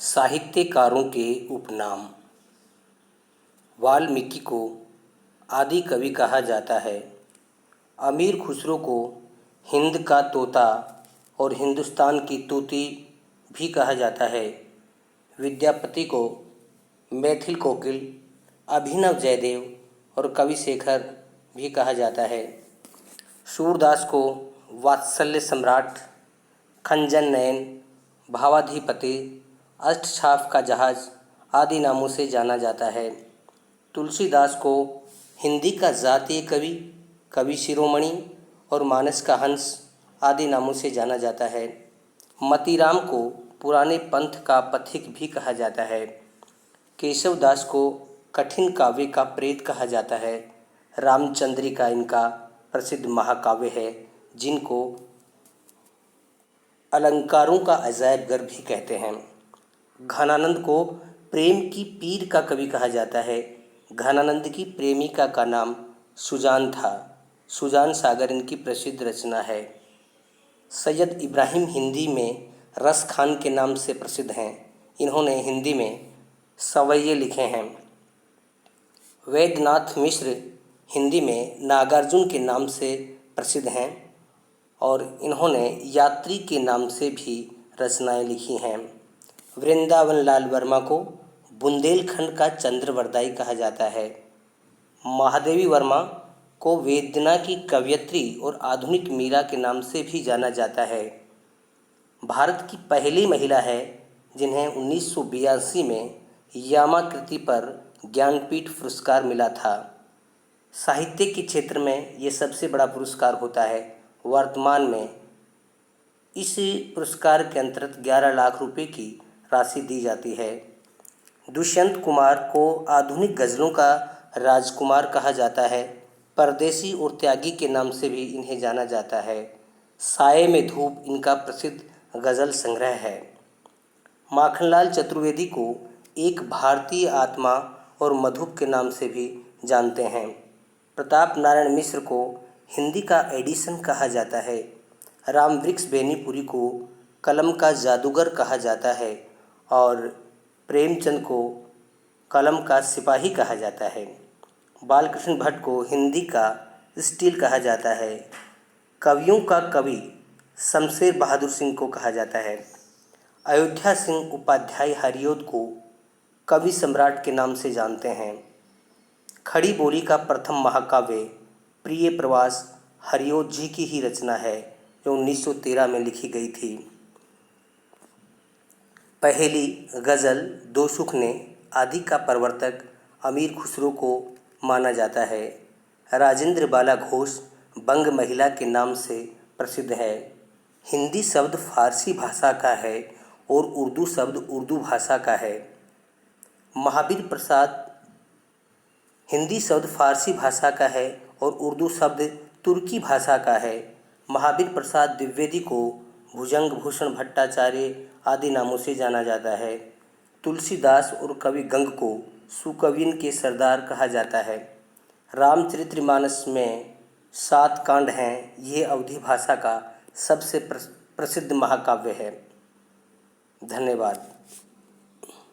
साहित्यकारों के उपनाम। वाल्मीकि को आदि कवि कहा जाता है। अमीर खुसरो को हिंद का तोता और हिंदुस्तान की तूती भी कहा जाता है। विद्यापति को मैथिल कोकिल, अभिनव जयदेव और कवि शेखर भी कहा जाता है। सूरदास को वात्सल्य सम्राट, खंजन नयन, भावाधिपति, अष्टछाप का जहाज आदि नामों से जाना जाता है। तुलसीदास को हिंदी का जातीय कवि, कवि शिरोमणि और मानस का हंस आदि नामों से जाना जाता है। मतीराम को पुराने पंथ का पथिक भी कहा जाता है। केशवदास को कठिन काव्य का प्रेत कहा जाता है। रामचंद्रिका इनका प्रसिद्ध महाकाव्य है, जिनको अलंकारों का अजायब घर भी कहते हैं। घनानंद को प्रेम की पीर का कवि कहा जाता है। घनानंद की प्रेमिका का नाम सुजान था। सुजान सागर इनकी प्रसिद्ध रचना है। सैयद इब्राहिम हिंदी में रस खान के नाम से प्रसिद्ध हैं। इन्होंने हिंदी में सवैये लिखे हैं। वैद्यनाथ मिश्र हिंदी में नागार्जुन के नाम से प्रसिद्ध हैं और इन्होंने यात्री के नाम से भी रचनाएं लिखी हैं। वृंदावन लाल वर्मा को बुंदेलखंड का चंद्रवरदाई कहा जाता है। महादेवी वर्मा को वेदना की कवयित्री और आधुनिक मीरा के नाम से भी जाना जाता है। भारत की पहली महिला है जिन्हें 1982 में यामाकृति पर ज्ञानपीठ पुरस्कार मिला था। साहित्य के क्षेत्र में ये सबसे बड़ा पुरस्कार होता है। वर्तमान में इस पुरस्कार के अंतर्गत 11 लाख रुपए की राशि दी जाती है। दुष्यंत कुमार को आधुनिक गज़लों का राजकुमार कहा जाता है। परदेसी और त्यागी के नाम से भी इन्हें जाना जाता है। साये में धूप इनका प्रसिद्ध गज़ल संग्रह है। माखनलाल चतुर्वेदी को एक भारतीय आत्मा और मधुप के नाम से भी जानते हैं। प्रताप नारायण मिश्र को हिंदी का एडिसन कहा जाता है। रामवृक्ष बेनीपुरी को कलम का जादूगर कहा जाता है और प्रेमचंद को कलम का सिपाही कहा जाता है। बालकृष्ण भट्ट को हिंदी का स्टील कहा जाता है। कवियों का कवि शमशेर बहादुर सिंह को कहा जाता है। अयोध्या सिंह उपाध्याय हरिऔध को कवि सम्राट के नाम से जानते हैं। खड़ी बोली का प्रथम महाकाव्य प्रिय प्रवास हरिऔध जी की ही रचना है, जो 1913 में लिखी गई थी। पहली गज़ल दो सुख ने आदि का प्रवर्तक अमीर खुसरो को माना जाता है। राजेंद्र बाला घोष बंग महिला के नाम से प्रसिद्ध है। हिंदी शब्द फारसी भाषा का है और उर्दू शब्द उर्दू भाषा का है। महावीर प्रसाद हिंदी शब्द फारसी भाषा का है और उर्दू शब्द तुर्की भाषा का है। महावीर प्रसाद द्विवेदी को भुजंग भूषण भट्टाचार्य आदि नामों से जाना जाता है। तुलसीदास और कवि गंग को सुकवियन के सरदार कहा जाता है। रामचरितमानस में 7 कांड हैं। ये अवधी भाषा का सबसे प्रसिद्ध महाकाव्य है। धन्यवाद।